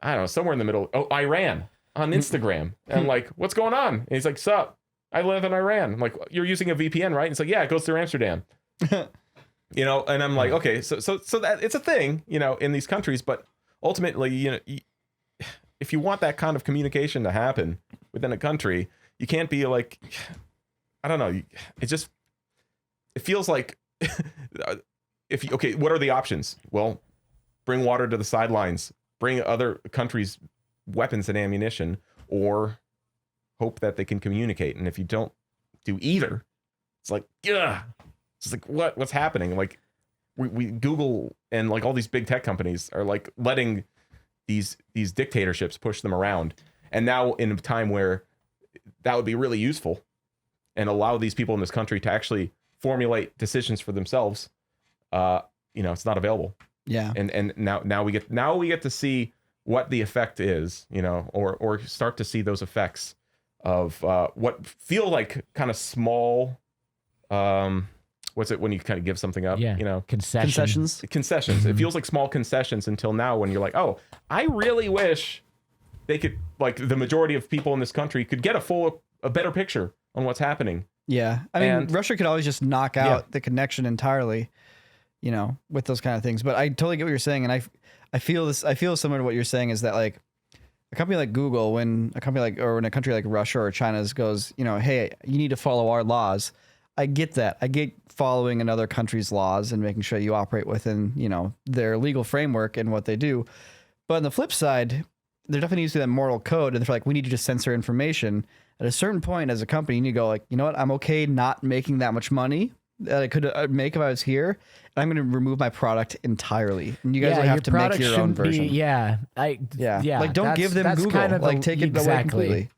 I don't know, somewhere in the middle. Oh, Iran on Instagram. And I'm like, what's going on? And he's like, sup? I live in Iran. I'm like, you're using a VPN, right? And it's like, yeah, it goes through Amsterdam. And I'm like, okay, so that it's a thing, in these countries, but ultimately, if you want that kind of communication to happen within a country, you can't be like, I don't know. It feels like what are the options? Well, bring water to the sidelines, bring other countries' weapons and ammunition, or hope that they can communicate. And if you don't do either, it's like, ugh. It's like, what's happening? Like we Google and like all these big tech companies are like letting these dictatorships push them around. And now in a time where that would be really useful and allow these people in this country to actually formulate decisions for themselves, it's not available. Yeah. And now we get to see what the effect is, or start to see those effects of what feel like kind of small, what's it when you kind of give something up? Yeah. Concessions. It feels like small concessions until now when you're like, oh, I really wish they could, like the majority of people in this country could get a better picture on what's happening. Yeah. I mean, Russia could always just knock out the connection entirely, with those kind of things. But I totally get what you're saying. And I feel similar to what you're saying is that like a company like Google, when a country like Russia or China goes, hey, you need to follow our laws. I get that. I get following another country's laws and making sure you operate within, their legal framework and what they do. But on the flip side, there definitely needs to be that moral code. And they're like, we need to just censor information. At a certain point as a company, you need to go like, you know what? I'm okay not making that much money that I could make if I was here. And I'm going to remove my product entirely. And you guys will have to make your own version. Like don't give them Google. Kind of like take it away completely.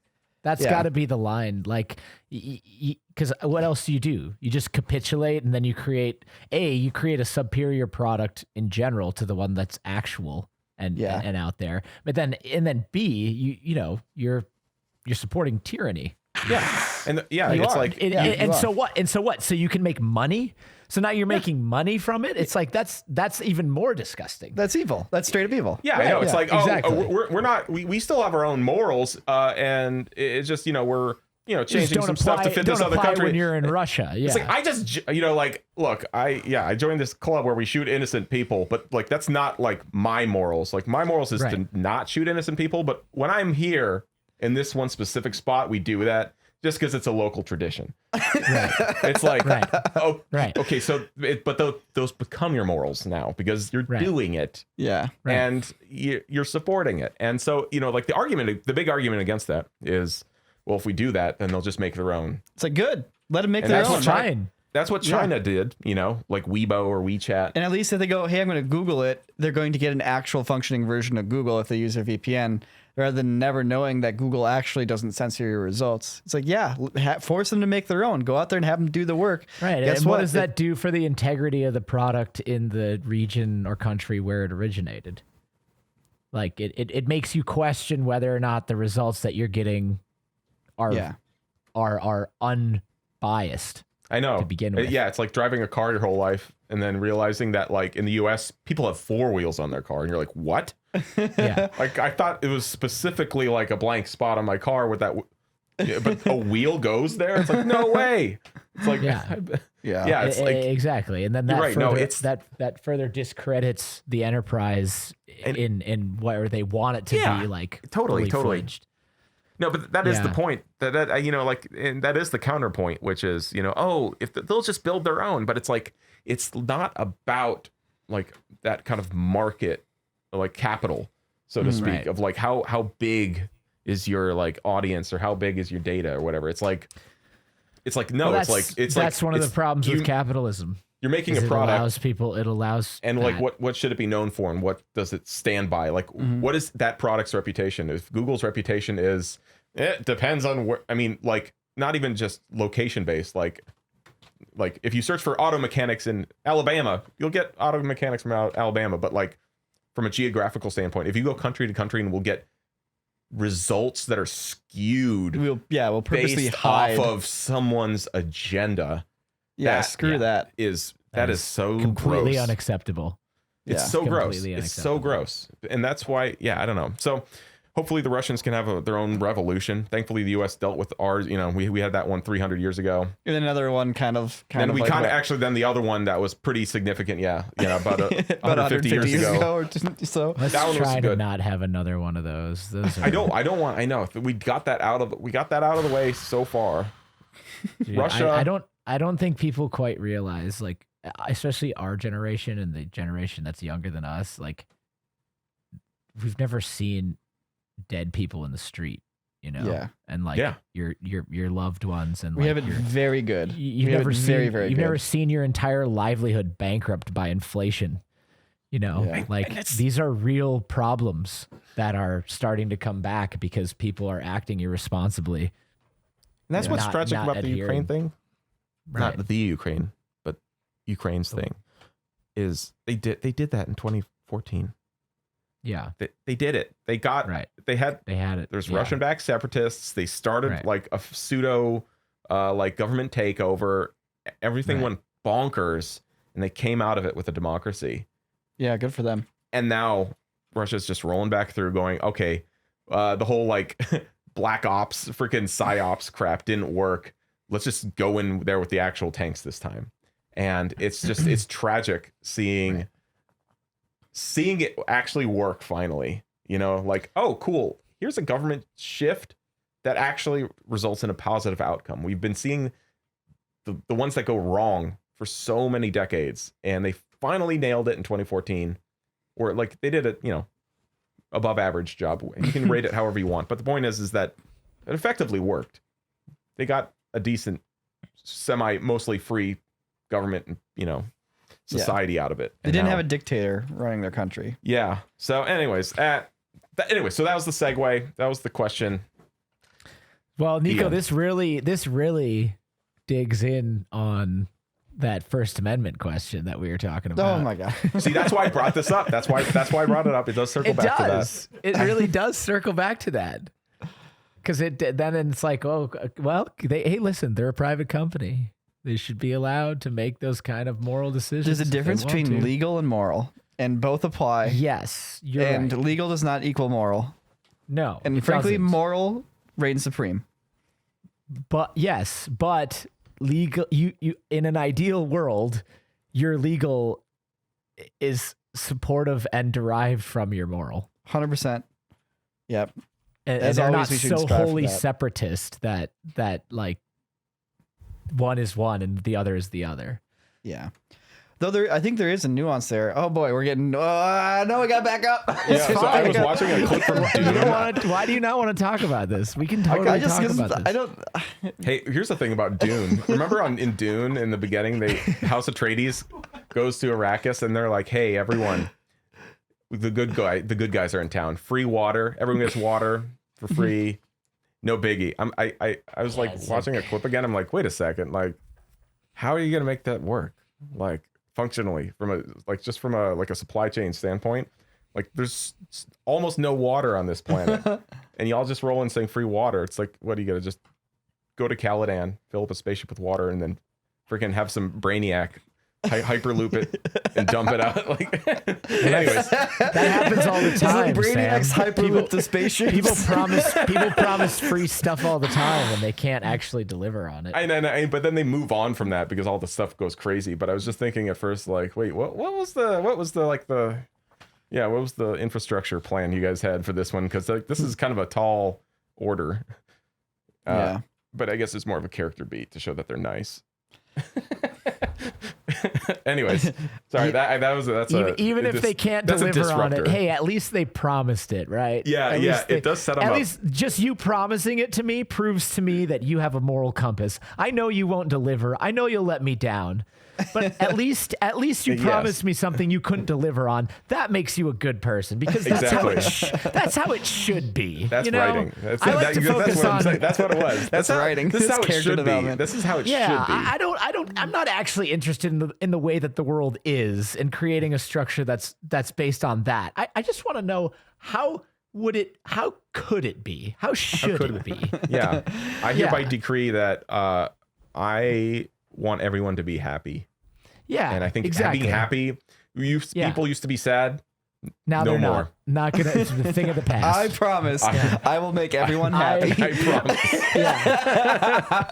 That's got to be the line. Like, because what else do? You just capitulate, and then you create a superior product in general to the one that's actual and out there. But then B, you're supporting tyranny. Yeah, and it's like, so what? And so what? So you can make money. So now you're making money from it. It's like that's even more disgusting. That's evil. That's straight up evil. Yeah, right? I know. It's like, exactly. We're not. We still have our own morals, and it's just we're changing some stuff to fit this other country. When you're in Russia, it's like I just look, I joined this club where we shoot innocent people, but like that's not like my morals. Like my morals is to not shoot innocent people, but when I'm here in this one specific spot, we do that. Just because it's a local tradition. It's like, okay, so, but those become your morals now because you're doing it. Yeah. And you're supporting it. And so, like the big argument against that is, well, if we do that, then they'll just make their own. It's like, good. Let them make their own. That's what China did, like Weibo or WeChat. And at least if they go, hey, I'm going to Google it, they're going to get an actual functioning version of Google if they use their VPN, rather than never knowing that Google actually doesn't censor your results. It's like, force them to make their own. Go out there and have them do the work. Right. Guess and what does that do for the integrity of the product in the region or country where it originated? Like, it makes you question whether or not the results that you're getting are unbiased. I know. To begin with. Yeah, it's like driving a car your whole life and then realizing that like in the US, people have 4 wheels on their car and you're like, what? Yeah. Like I thought it was specifically like a blank spot on my car with that, but a wheel goes there. It's like, no way. It's like, it's like exactly. And then that right. further, that further discredits the enterprise in where they want it to be like totally. fledged. No, but that is the point. That and that is the counterpoint, which is if they'll just build their own. But it's like it's not about like that kind of market, like capital, so to speak, of like how big is your like audience or how big is your data or whatever. It's like no, well, that's one of the problems with capitalism. you're making a It product. allows people. It allows. And like, that. what should it be known for, and what does it stand by? Like, what is that product's reputation? If Google's reputation is, it depends on where. I mean, like, not even just location based. Like if you search for auto mechanics in Alabama, you'll get auto mechanics from Alabama. But like, from a geographical standpoint, if you go country to country, and we'll get results that are skewed, we'll purposely based hide off of someone's agenda. Yeah, screw that. That is so completely gross. unacceptable. It's so gross. It's so gross. And that's why, I don't know. So hopefully the Russians can have their own revolution. Thankfully, the U.S. dealt with ours. You know, we had that one 300 years ago. And then another one kind of then the other one that was pretty significant. About 150 years ago. So Let's that one was try to good. not have another one of those. I know. We got that out of the way so far. Dude, Russia. I don't think people quite realize, like, especially our generation and the generation that's younger than us, like, we've never seen dead people in the street, you know? Yeah. And like your loved ones, and we like have it very good. You've never seen you've never seen your entire livelihood bankrupt by inflation. You know, like these are real problems that are starting to come back because people are acting irresponsibly. And that's what's tragic about the Ukraine thing. Right. Not the Ukraine, but Ukraine's thing is they did that in 2014. Yeah. They did it. They got They had it. There's Russian-backed separatists. They started like a pseudo like government takeover. Everything went bonkers, and they came out of it with a democracy. Yeah, good for them. And now Russia's just rolling back through, going, okay, the whole like black ops, freaking psyops crap didn't work. Let's just go in there with the actual tanks this time. And it's just it's tragic seeing it actually work finally. You know, like, oh, cool. Here's a government shift that actually results in a positive outcome. We've been seeing the ones that go wrong for so many decades, and they finally nailed it in 2014, or like they did a, you know, above average job. You can rate it however you want, but the point is that it effectively worked. They got a decent, mostly free government and, you know, society out of it. They didn't have a dictator running their country. Yeah. So anyways, so that was the segue. That was the question. Well, Nico, this really digs in on that First Amendment question that we were talking about. Oh my God. See, that's why I brought this up. That's why I brought it up. It does circle back to that. It really does circle back to that. Because then it's like, oh, well, hey, listen, they're a private company. They should be allowed to make those kind of moral decisions. There's a difference between legal and moral, and both apply. Yes, you're and right. Legal does not equal moral. No, and frankly, moral reigns supreme. But legal. You in an ideal world, your legal is supportive and derived from your moral. 100%. Yep. And they're not so wholly separatist that like one is one and the other is the other. Yeah. Though I think there is a nuance there. Oh boy, we're getting. No, we got back up. Yeah, so I was watching a clip from Dune. Why do you not want to talk about this? We can totally talk about this. I don't. Hey, here's the thing about Dune. Remember in Dune in the beginning, House Atreides goes to Arrakis and they're like, "Hey, everyone, the good guys are in town. Free water. Everyone gets water for free. No biggie." I was like watching a clip again. I'm like, wait a second, like, how are you gonna make that work? Like, functionally, from a supply chain standpoint, like there's almost no water on this planet, and y'all just roll in saying free water. It's like, what are you gonna just go to Caladan, fill up a spaceship with water, and then freaking have some brainiac hyperloop it and dump it out? Like, anyways, that happens all the time. Brainiac's hyperloop the spaceship. People promise free stuff all the time, and they can't actually deliver on it. But then they move on from that because all the stuff goes crazy. But I was just thinking at first, like, wait, what was the infrastructure plan you guys had for this one? Because like this is kind of a tall order. Yeah. But I guess it's more of a character beat to show that they're nice. Anyways, sorry. Even if they can't deliver on it, hey, at least they promised it, right? Yeah, it does set them up. At least just you promising it to me proves to me that you have a moral compass. I know you won't deliver. I know you'll let me down, but at least you Yes. promised me something you couldn't deliver on. That makes you a good person because that's how it should be. That's you know? writing. I like to focus what I'm on. saying. That's what it was. That's writing. This is how It's it character should be. development. This is how it Yeah, should be. I'm not actually interested in the way that the world is and creating a structure that's based on that. I just want to know how could it be? How should it be? Yeah. I hereby decree that I want everyone to be happy. Yeah. And I think exactly. being happy, people used to be sad. Now no they're more. not gonna. It's the thing of the past. I promise I will make everyone happy. I promise. Yeah.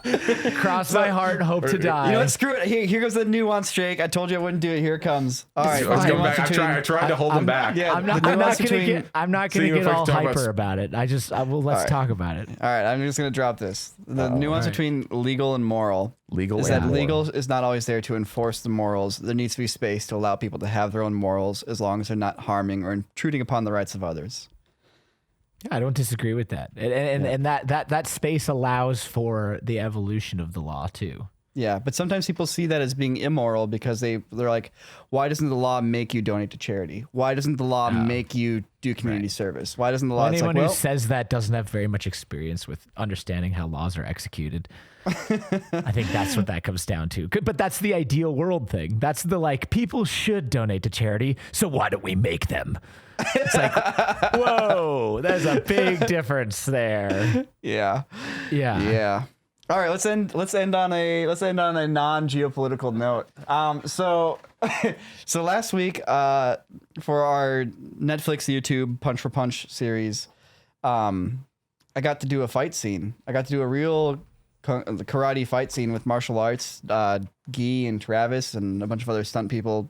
Cross my heart, hope to die. You know what? Screw it. Here goes the nuance, Jake. I told you I wouldn't do it. Here it comes. All right. Let's the go nuance back. I tried to hold them back. Yeah, I'm the not nuance gonna between- get. I'm not gonna Seeing if get I can all talk about hyper about it. Let's right. talk about it. All right, I'm just gonna drop this. The nuance right. between legal and moral Legal is and that moral. legal is not always there to enforce the morals. There needs to be space to allow people to have their own morals as long as they're not harming or intruding upon the rights of others. I don't disagree with that, and that space allows for the evolution of the law too. Yeah, but sometimes people see that as being immoral because they're like, why doesn't the law make you donate to charity? Why doesn't the law make you do community service? Why doesn't the law? Anyone who says that doesn't have very much experience with understanding how laws are executed. I think that's what that comes down to. But that's the ideal world thing. That's the like, people should donate to charity, so why don't we make them? It's like, whoa, there's a big difference there. Yeah. Yeah. Yeah. All right, let's end on a non-geopolitical note. So last week, for our Netflix YouTube Punch for Punch series, I got to do a fight scene. I got to do a real karate fight scene with martial arts. Guy and Travis and a bunch of other stunt people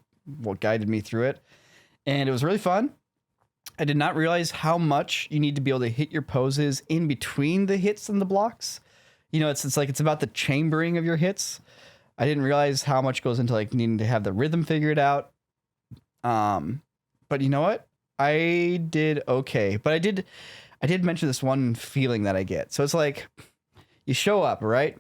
guided me through it, and it was really fun. I did not realize how much you need to be able to hit your poses in between the hits and the blocks. You know, it's about the chambering of your hits. I didn't realize how much goes into like needing to have the rhythm figured out. But you know what? I did okay. But I did mention this one feeling that I get. So it's like you show up, right?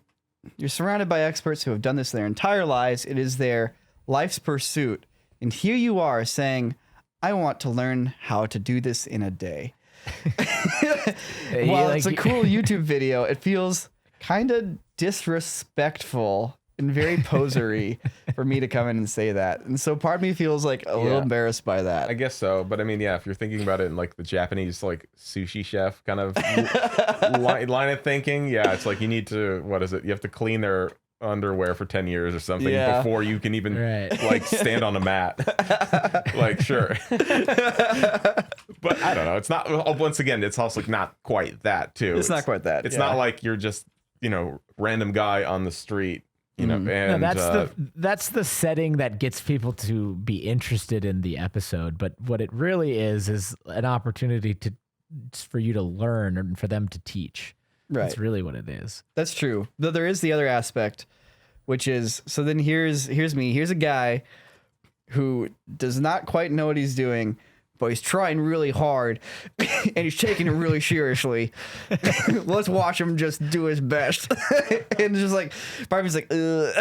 You're surrounded by experts who have done this their entire lives. It is their life's pursuit. And here you are saying, I want to learn how to do this in a day. While it's a cool YouTube video, it feels kind of disrespectful and very posery for me to come in and say that. And so part of me feels like a little embarrassed by that. I guess so. But I mean, yeah, if you're thinking about it in like the Japanese like sushi chef kind of line of thinking, yeah, it's like you need to, what is it? You have to clean their underwear for 10 years or something before you can even like stand on a mat. Like, sure. But I don't know. It's not, once again, it's also like not quite that too. It's not quite that. It's not like you're just, random guy on the street, and that's the setting that gets people to be interested in the episode. But what it really is an opportunity for you to learn and for them to teach. Right. That's really what it is. That's true. Though there is the other aspect, which is, so then here's me. Here's a guy who does not quite know what he's doing, but he's trying really hard and he's taking it really seriously. Let's watch him just do his best. And just like, Barbie's like, ugh.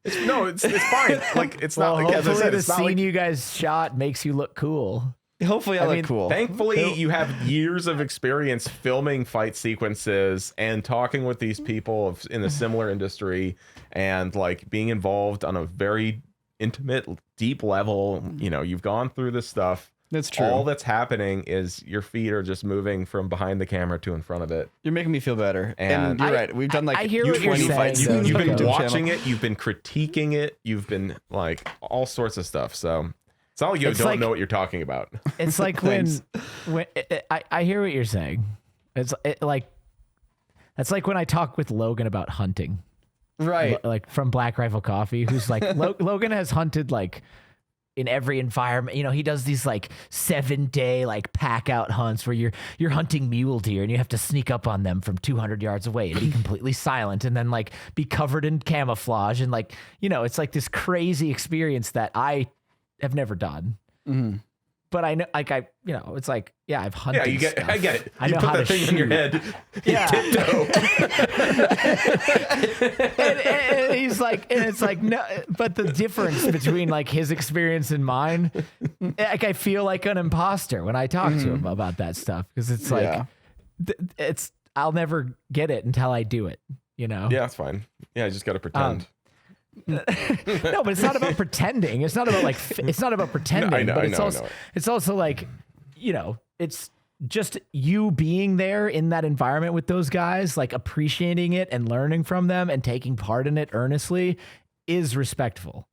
it's fine. Like, it's not, like, as I Hopefully said, the it's not scene like, you guys shot makes you look cool. Hopefully I look cool. Thankfully, you have years of experience filming fight sequences and talking with these people in a similar industry and like being involved on a very intimate, deep level. You've gone through this stuff. That's true. All that's happening is your feet are just moving from behind the camera to in front of it. You're making me feel better. And you're right. We've done like I hear what you're 20 saying. fights. You've been YouTube watching channel. it. You've been critiquing it. You've been like all sorts of stuff. So it's not like you It's don't like- know what you're talking about. It's like when I hear what you're saying. That's like when I talk with Logan about hunting. Right. Like from Black Rifle Coffee, who's like Logan has hunted like in every environment. He does these like 7-day like pack out hunts where you're hunting mule deer and you have to sneak up on them from 200 yards away and be completely silent and then like be covered in camouflage and like it's like this crazy experience that I have never done. Mm-hmm. but I know, like it's like, yeah, I've hunted. Yeah, stuff. I get it. I You know put how that to thing shoot. in your head. Yeah. Tiptoe. and he's like, and it's like, no, but the difference between like his experience and mine, like I feel like an imposter when I talk to him about that stuff, because it's like, I'll never get it until I do it, you know? Yeah, it's fine. Yeah, I just got to pretend. No, but it's not about pretending. It's not about like, it's not about pretending, I know, but I it's know, I also, know. it's also like, you know, it's just you being there in that environment with those guys, like appreciating it and learning from them and taking part in it earnestly is respectful.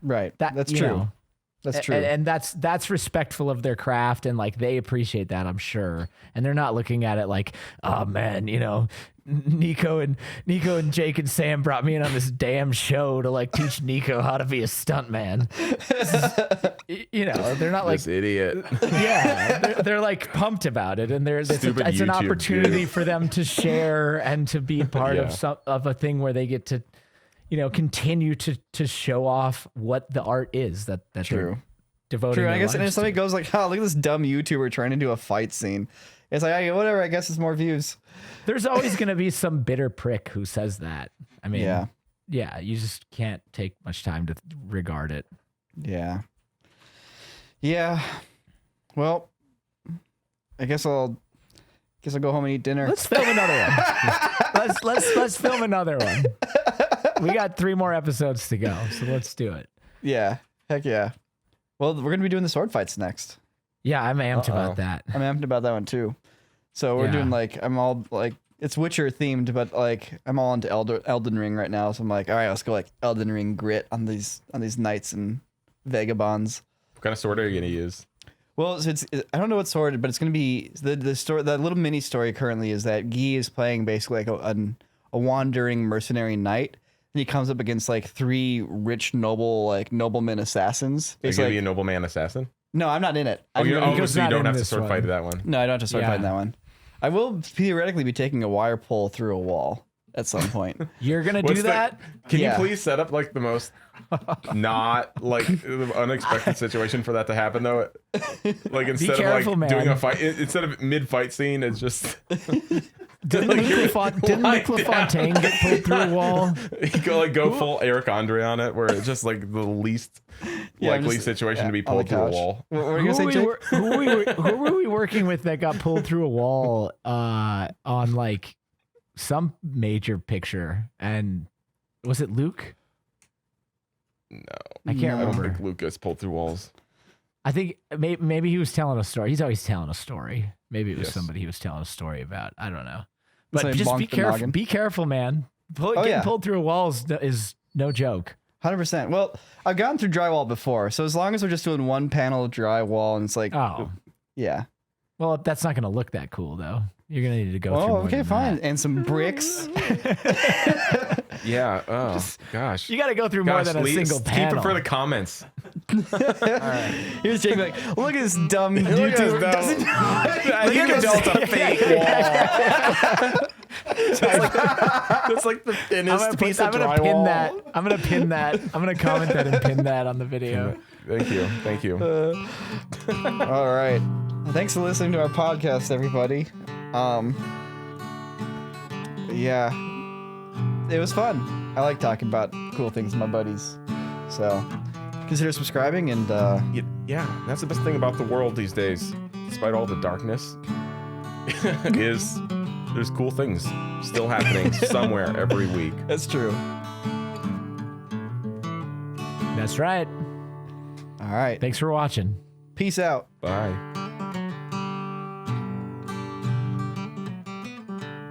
Right. That's you true. know, That's true. And that's respectful of their craft, and like they appreciate that, I'm sure. And they're not looking at it like, oh man, you know, Nico and Jake and Sam brought me in on this damn show to like teach Nico how to be a stuntman. You know, they're not like This idiot. yeah, they're like pumped about it, and it's an YouTube opportunity dude. for them to share and to be part of a thing where they get to, you know, continue to show off what the art is that True. they're devoting. True. their I guess, and if lives somebody to. goes like, "Oh, look at this dumb YouTuber trying to do a fight scene," it's like, "Hey, whatever. I guess it's more views." There's always going to be some bitter prick who says that. I mean, yeah, you just can't take much time to regard it. Yeah. Yeah. Well, I guess I'll go home and eat dinner. Let's film another one. let's film another one. We got 3 more episodes to go, so let's do it. Yeah. Heck yeah. Well, we're gonna be doing the sword fights next. Yeah, I'm amped about that. I'm amped about that one too. So we're doing like, I'm all like, it's Witcher themed, but like I'm all into Elden Ring right now. So I'm like, all right, let's go like Elden Ring grit on these knights and vagabonds. What kind of sword are you going to use? Well, so I don't know what sword, but it's gonna be the story. The little mini story currently is that Guy is playing basically like a wandering mercenary knight, and he comes up against like 3 rich nobleman assassons. Are you Basically, going to be a nobleman assassin? no, I'm not in it. Oh, I'm gonna- so you not don't in have to this sword one. fight that one. no, I don't have to start Yeah. fighting that one. I will theoretically be taking a wire pull through a wall at some point. You're gonna What's do that? Can Yeah. you please set up like the most not like unexpected situation for that to happen though? Like instead careful, of like doing man. a fight, instead of Didn't scene, it's just Didn't Luke LaFontaine get pulled through a wall? you go full Eric Andre on it, where it's just like the least Yeah, I'm likely just- situation to be on the pulled through a couch. wall. What were you gonna say, Jake? Who were we working with that got pulled through a wall on like some major picture? And was it Luke? No, I can't I don't remember. think Lucas pulled through walls. I think maybe he was telling a story. He's always telling a story. Maybe it was Yes. somebody he was telling a story about. I don't know. It's But like just bonk be the careful. noggin. Be careful, man. Getting yeah. pulled through a wall is no joke. 100%. Well, I've gone through drywall before, so as long as we're just doing one panel of drywall and it's like, Oh, yeah. well, that's not going to look that cool, though. You're going to need to go through Oh, more okay, than fine. that. And some bricks. Yeah. Oh gosh. You got to go through more than a single keep panel. it for the comments. Here's Jake like, look at this dumb Look at this YouTuber. dumb- Doesn't You can tell it's a fake wall. It's like the thinnest piece of drywall. pin that. I'm gonna pin that. I'm gonna comment that and pin that on the video. Thank you. All right. Thanks for listening to our podcast, everybody. Yeah, it was fun. I like talking about cool things with my buddies. So consider subscribing and Yeah, that's the best thing about the world these days. Despite all the darkness, is there's cool things still happening somewhere every week. that's true. That's right. All right. Thanks for watching. Peace out. Bye.